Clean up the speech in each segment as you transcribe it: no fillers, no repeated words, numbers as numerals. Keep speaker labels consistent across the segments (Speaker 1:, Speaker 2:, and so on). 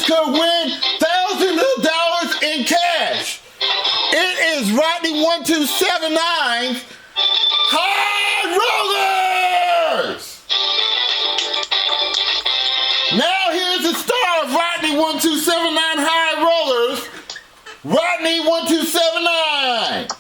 Speaker 1: winners could win thousands of dollars in cash. It is Rodney1279's High Rollers. Now here's the star of Rodney1279 High Rollers, Rodney1279.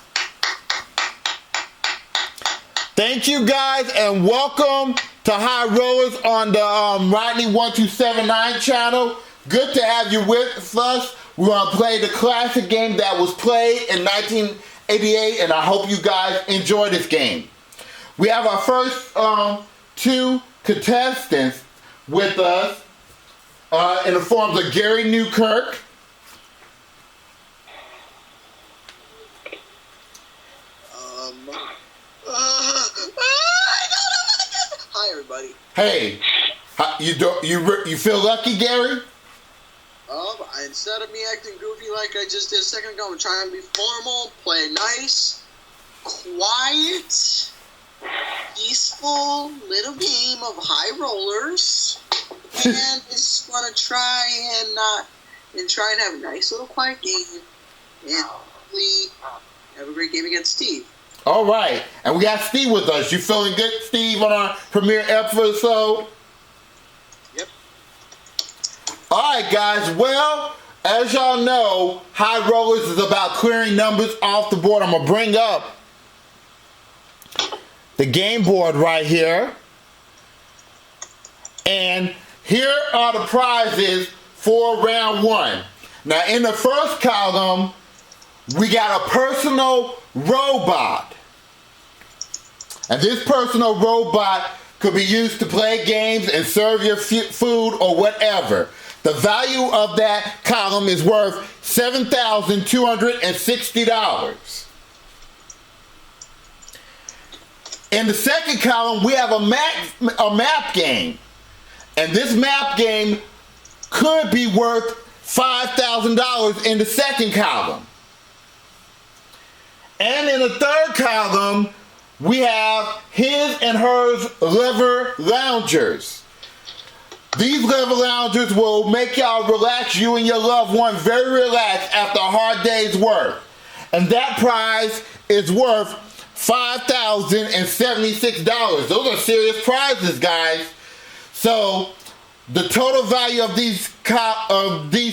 Speaker 1: Thank you guys and welcome to High Rollers on the Rodney1279 channel. Good to have you with us. We're going to play the classic game that was played in 1988, and I hope you guys enjoy this game. We have our first two contestants with us in the forms of Gary Newkirk.
Speaker 2: Hi, everybody.
Speaker 1: Hey, you feel lucky, Gary?
Speaker 2: Instead of me acting goofy like I just did a second ago, I'm trying to be formal, play nice, quiet, peaceful little game of high rollers, and I just want to try and have a nice little quiet game, and hopefully have a great game against Steve.
Speaker 1: All right, and we got Steve with us. You feeling good, Steve, on our premiere episode?
Speaker 2: Yep.
Speaker 1: All right, guys. Well, as y'all know, High Rollers is about clearing numbers off the board. I'm going to bring up the game board right here. And here are the prizes for round one. Now, in the first column, we got a personal robot. And this personal robot could be used to play games and serve your food or whatever. The value of that column is worth $7,260. In the second column, we have a map game. And this map game could be worth $5,000 in the second column. And in the third column, we have his and hers lever loungers. These lever loungers will make y'all relax, you and your loved one very relaxed after a hard day's work. And that prize is worth $5,076. Those are serious prizes, guys. So the total value of these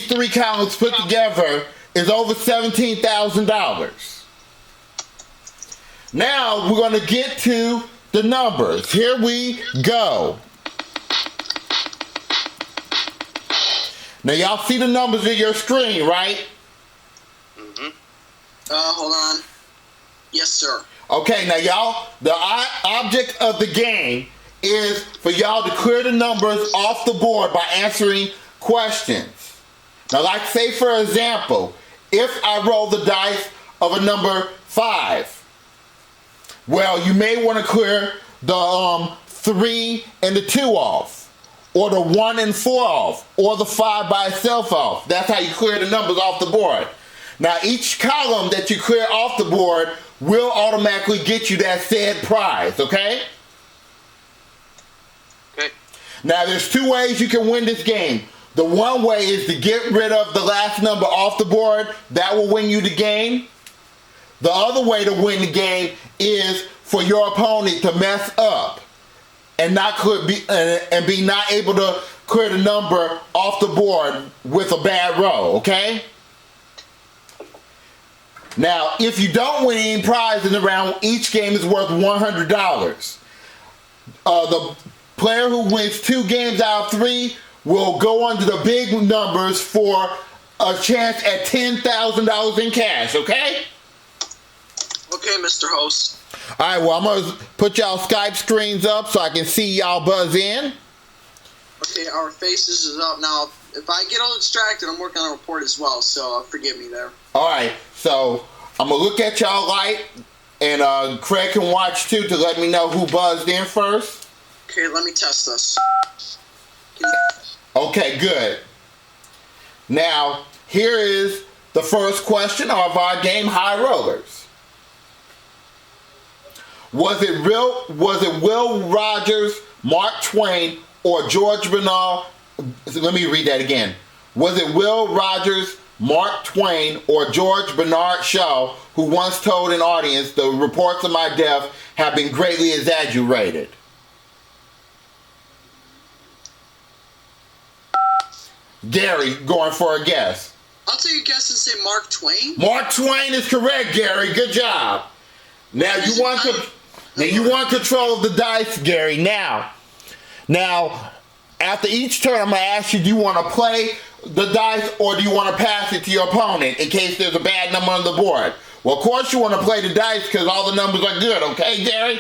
Speaker 1: three columns put together is over $17,000. Now we're going to get to the numbers. Here we go. Now y'all see the numbers in your screen, right?
Speaker 2: Mm-hmm. Hold on. Yes, sir.
Speaker 1: Okay, now y'all, the object of the game is for y'all to clear the numbers off the board by answering questions. Now, like say for example, if I roll the dice of a number 5, well, you may want to clear the 3 and the 2 off, or the 1 and 4 off, or the 5 by itself off. That's how you clear the numbers off the board. Now, each column that you clear off the board will automatically get you that said prize, okay?
Speaker 2: Okay.
Speaker 1: Now, there's two ways you can win this game. The one way is to get rid of the last number off the board. That will win you the game. The other way to win the game is for your opponent to mess up and be not able to clear the number off the board with a bad roll, okay? Now, if you don't win any prize in the round, each game is worth $100. The player who wins 2 games out of 3 will go under the big numbers for a chance at $10,000 in cash, okay?
Speaker 2: Okay, Mr. Host.
Speaker 1: All right, well, I'm going to put y'all Skype screens up so I can see y'all buzz in.
Speaker 2: Okay, our faces is up now. If I get all distracted, I'm working on a report as well, so forgive me there.
Speaker 1: All right, so I'm going to look at y'all light, and Craig can watch too to let me know who buzzed in first.
Speaker 2: Okay, let me test this.
Speaker 1: Okay, good. Now, here is the first question of our game, High Rollers. Was it Will Rogers, Mark Twain, or George Bernal? Let me read that again. Was it Will Rogers, Mark Twain, or George Bernard Shaw who once told an audience the reports of my death have been greatly exaggerated? Gary, going for a guess.
Speaker 2: I'll take a guess and say Mark Twain.
Speaker 1: Mark Twain is correct, Gary. Good job. Now you want control of the dice, Gary. Now, after each turn, I'm going to ask you, do you want to play the dice or do you want to pass it to your opponent in case there's a bad number on the board? Well, of course you want to play the dice because all the numbers are good, okay, Gary?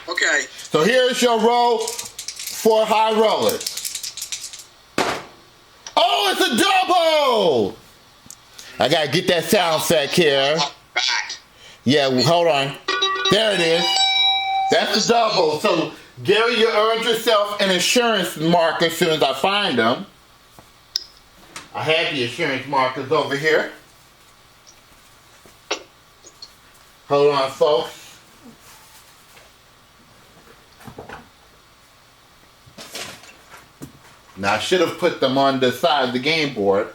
Speaker 2: Okay.
Speaker 1: So here's your roll for high rollers. Oh, it's a double! I got to get that sound effect here. Yeah, well, hold on. There it is. That's the double. So, Gary, you earned yourself an insurance marker as soon as I find them. I have the insurance markers over here. Hold on, folks. Now, I should have put them on the side of the game board.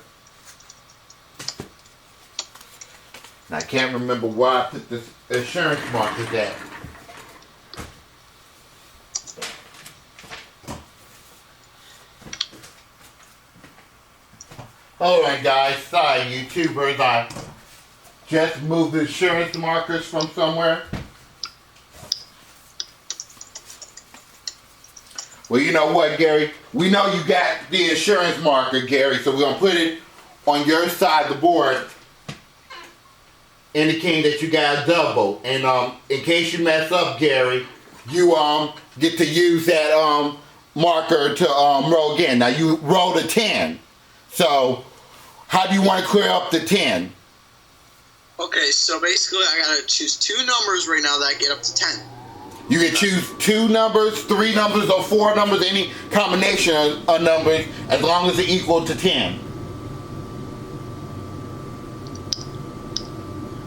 Speaker 1: And I can't remember where I put this insurance markers at. Hold on, guys. Sorry, YouTubers. I just moved the insurance markers from somewhere. Well, you know what, Gary? We know you got the insurance marker, Gary, so we're going to put it on your side of the board, indicating that you got a double. And in case you mess up, Gary, you get to use that marker to roll again. Now, you rolled a 10. So, how do you want to clear up the 10?
Speaker 2: Okay, so basically I got to choose two numbers right now that get up to 10.
Speaker 1: You can choose 2 numbers, 3 numbers, or 4 numbers, any combination of numbers, as long as they're equal to 10.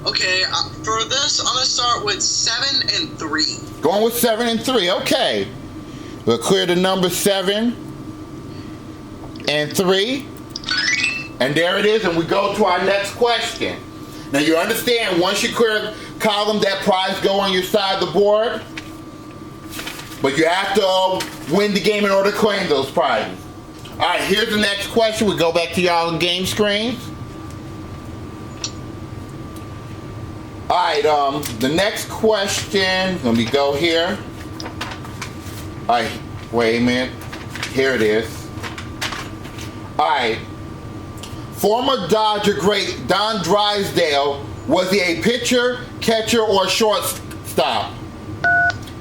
Speaker 2: Okay, for this, I'm going to start with 7 and 3.
Speaker 1: Going with 7 and 3, okay. We'll clear the number 7 and 3. And there it is, and we go to our next question. Now you understand, once you clear a column, that prize go on your side of the board. But you have to win the game in order to claim those prizes. Alright, here's the next question. We go back to y'all game screens. Alright, the next question, let me go here. Alright, wait a minute. Here it is. Alright. Former Dodger great Don Drysdale, was he a pitcher, catcher, or shortstop?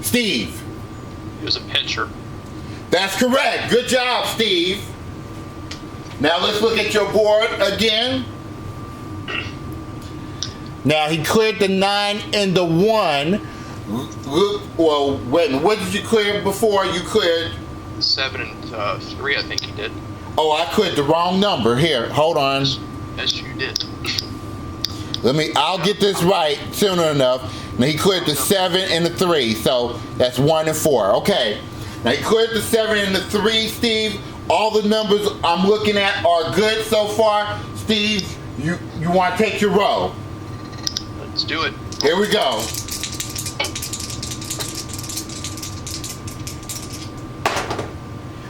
Speaker 1: Steve.
Speaker 3: He was a pitcher.
Speaker 1: That's correct. Good job, Steve. Now let's look at your board again. Now he cleared the 9 and the 1. Well, what did you clear before you cleared?
Speaker 3: 7 and 3, I think he did.
Speaker 1: Oh, I cleared the wrong number. Here, hold on.
Speaker 3: Yes, you did.
Speaker 1: I'll get this right sooner enough. Now he cleared the 7 and the 3, so that's 1 and 4. Okay. Now he cleared the 7 and the 3, Steve. All the numbers I'm looking at are good so far. Steve, you want to take your roll?
Speaker 3: Let's do it.
Speaker 1: Here we go.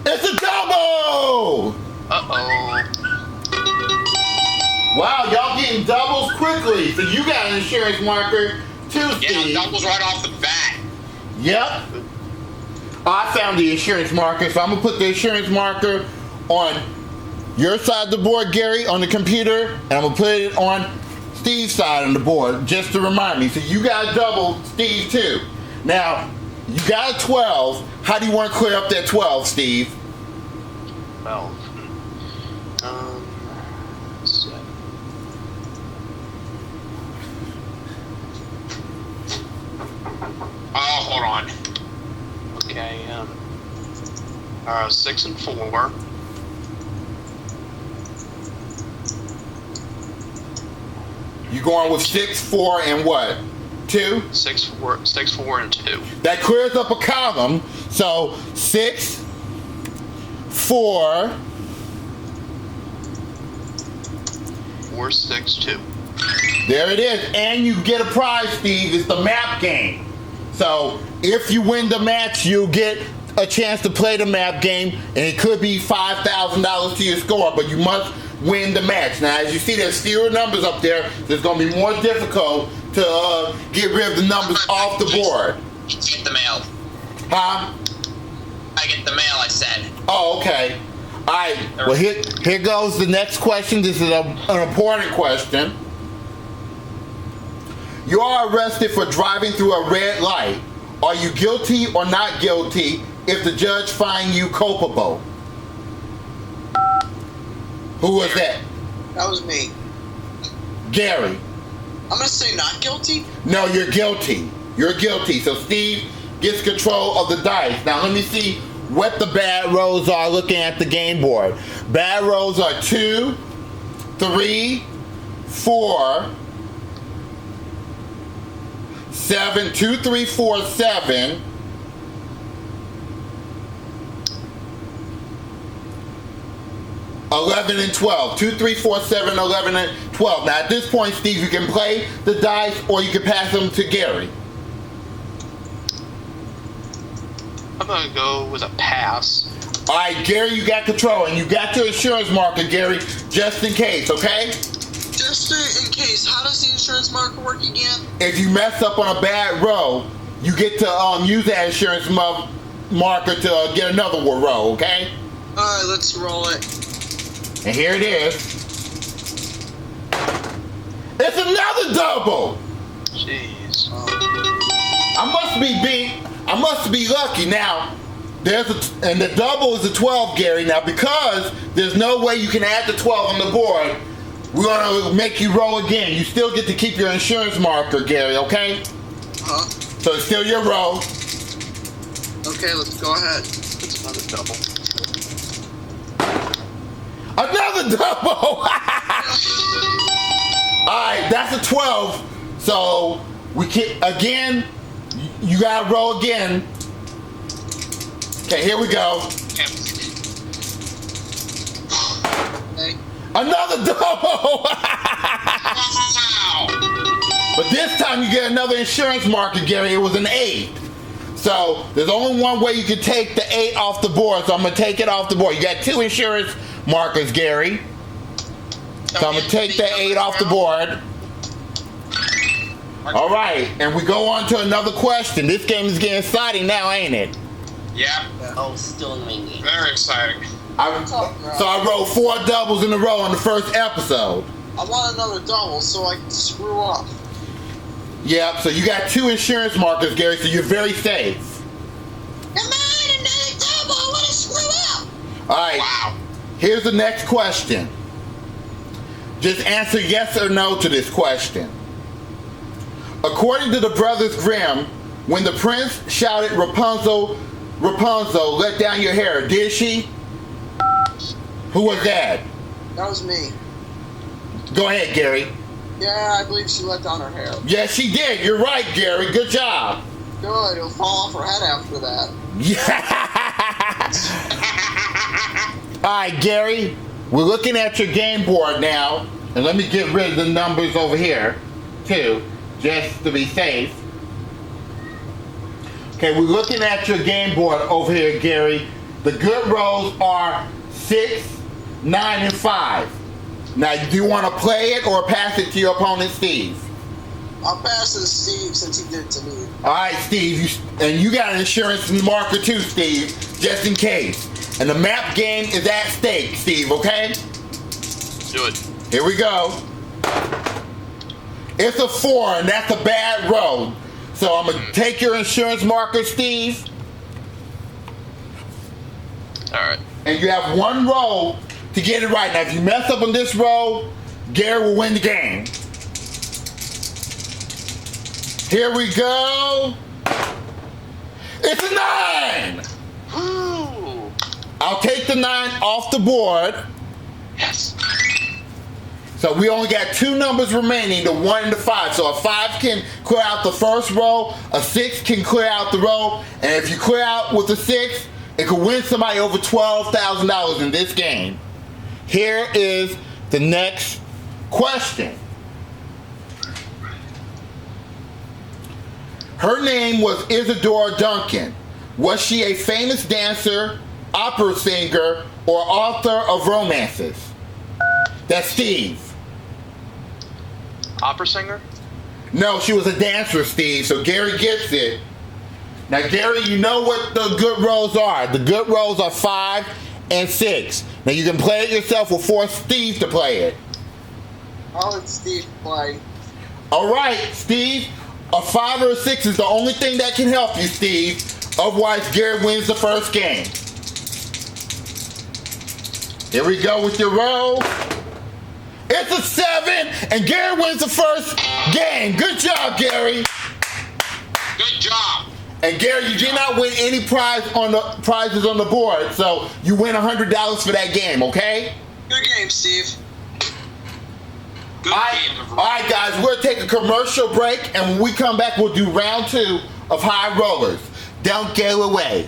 Speaker 1: It's a double!
Speaker 3: Uh-oh.
Speaker 1: Wow, y'all getting doubles quickly. So you got an insurance marker too, Steve.
Speaker 4: Yeah, doubles right off the bat.
Speaker 1: Yep. I found the insurance marker, so I'm going to put the insurance marker on your side of the board, Gary, on the computer, and I'm going to put it on Steve's side on the board, just to remind me. So you got a double, Steve, too. Now, you got a 12. How do you want to clear up that 12, Steve?
Speaker 3: 12. 7.
Speaker 4: Oh, hold on.
Speaker 3: Okay, 6 and 4.
Speaker 1: You going with 6, 4, and what? 2?
Speaker 3: 6, 4, and 2.
Speaker 1: That clears up a column. So 6, 4,
Speaker 3: 462.
Speaker 1: There it is. And you get a prize, Steve. It's the map game. So if you win the match, you'll get a chance to play the map game, and it could be $5,000 to your score, but you must win the match. Now, as you see, there's fewer numbers up there, so it's going to be more difficult to get rid of the numbers off the board.
Speaker 4: You get the mail.
Speaker 1: Huh?
Speaker 4: I get the mail, I said.
Speaker 1: Oh, okay. All right. Well, here goes the next question. This is an important question. You are arrested for driving through a red light. Are you guilty or not guilty if the judge finds you culpable? Who was that?
Speaker 2: That was me.
Speaker 1: Gary.
Speaker 2: I'm going to say not guilty.
Speaker 1: No, you're guilty. You're guilty. So Steve gets control of the dice. Now let me see what the bad rolls are looking at the game board. Bad rolls are 2, 3, 4, 7, 2, 3, 4, 7. 11 and 12. 2, 3, 4, 7, 11 and 12. Now at this point, Steve, you can play the dice or you can pass them to Gary.
Speaker 3: I'm going to go with a pass.
Speaker 1: All right, Gary, you got control, and you got your insurance marker, Gary, just in case, okay?
Speaker 2: Just in case, how does the insurance marker work again?
Speaker 1: If you mess up on a bad row, you get to use that insurance marker to get another row, okay?
Speaker 2: All right, let's roll it.
Speaker 1: And here it is. It's another double.
Speaker 3: Jeez.
Speaker 1: I must be lucky. Now, and the double is a 12, Gary. Now, because there's no way you can add the 12 on the board, we're gonna make you roll again. You still get to keep your insurance marker, Gary, okay?
Speaker 2: Uh-huh.
Speaker 1: So it's still your roll.
Speaker 2: Okay, let's go ahead.
Speaker 3: It's another double.
Speaker 1: Another double! Alright, that's a 12. So we can again, you gotta roll again. Okay, here we go.
Speaker 2: Okay.
Speaker 1: Another double! But this time you get another insurance marker, Gary. It was an 8. So there's only one way you can take the 8 off the board. So I'm gonna take it off the board. You got 2 insurance markers, Gary. So I'm gonna take the 8 off the board. All right, and we go on to another question. This game is getting exciting now, ain't it?
Speaker 4: Yeah,
Speaker 5: Oh, still ringing.
Speaker 4: very exciting.
Speaker 1: So I rolled 4 doubles in a row on the first episode.
Speaker 2: I want another double so I can screw up.
Speaker 1: Yep, so you got 2 insurance markers, Gary, so you're very safe.
Speaker 2: Come on, another double! I want to screw up!
Speaker 1: All right,
Speaker 4: Wow.
Speaker 1: here's the next question. Just answer yes or no to this question. According to the Brothers Grimm, when the prince shouted, Rapunzel, Rapunzel, let down your hair, did she? Who was that?
Speaker 2: That was me.
Speaker 1: Go ahead, Gary.
Speaker 2: Yeah, I believe she let down her hair.
Speaker 1: Yes, she did. You're right, Gary. Good job.
Speaker 2: Good, it'll fall off her head after that.
Speaker 1: All right, Gary, we're looking at your game board now, and let me get rid of the numbers over here, too, just to be safe. Okay, we're looking at your game board over here, Gary. The good rolls are 6, 9, and 5. Now, do you want to play it or pass it to your opponent, Steve?
Speaker 2: I'll pass it to Steve since he did it to me.
Speaker 1: All right, Steve, and you got an insurance marker too, Steve, just in case. And the map game is at stake, Steve, okay?
Speaker 3: Do it.
Speaker 1: Here we go. It's a 4, and that's a bad roll. So I'm going to take your insurance marker, Steve.
Speaker 3: All right.
Speaker 1: And you have 1 roll to get it right. Now, if you mess up on this roll, Gary will win the game. Here we go. It's a 9.
Speaker 3: Ooh.
Speaker 1: I'll take the 9 off the board.
Speaker 3: Yes.
Speaker 1: So we only got 2 numbers remaining, the 1 and the 5. So a 5 can clear out the first row, a 6 can clear out the row, and if you clear out with a 6, it could win somebody over $12,000 in this game. Here is the next Question. Her name was Isadora Duncan. Was she a famous dancer, opera singer, or author of romances? That's Steve.
Speaker 3: Opera singer?
Speaker 1: No, she was a dancer, Steve, so Gary gets it. Now, Gary, you know what the good rolls are. The good rolls are 5 and 6. Now, you can play it yourself or force Steve to play it.
Speaker 2: I'll let Steve play.
Speaker 1: All right, Steve. A 5 or a 6 is the only thing that can help you, Steve. Otherwise, Gary wins the first game. Here we go with your roll. It's a 7, and Gary wins the first game. Good job, Gary.
Speaker 4: Good job.
Speaker 1: And Gary, you did not win any prizes on the board, so you win $100 for that game, okay?
Speaker 2: Good game, Steve.
Speaker 4: Good game.
Speaker 1: All right, guys, we're going to take a commercial break, and when we come back, we'll do round 2 of High Rollers. Don't go away.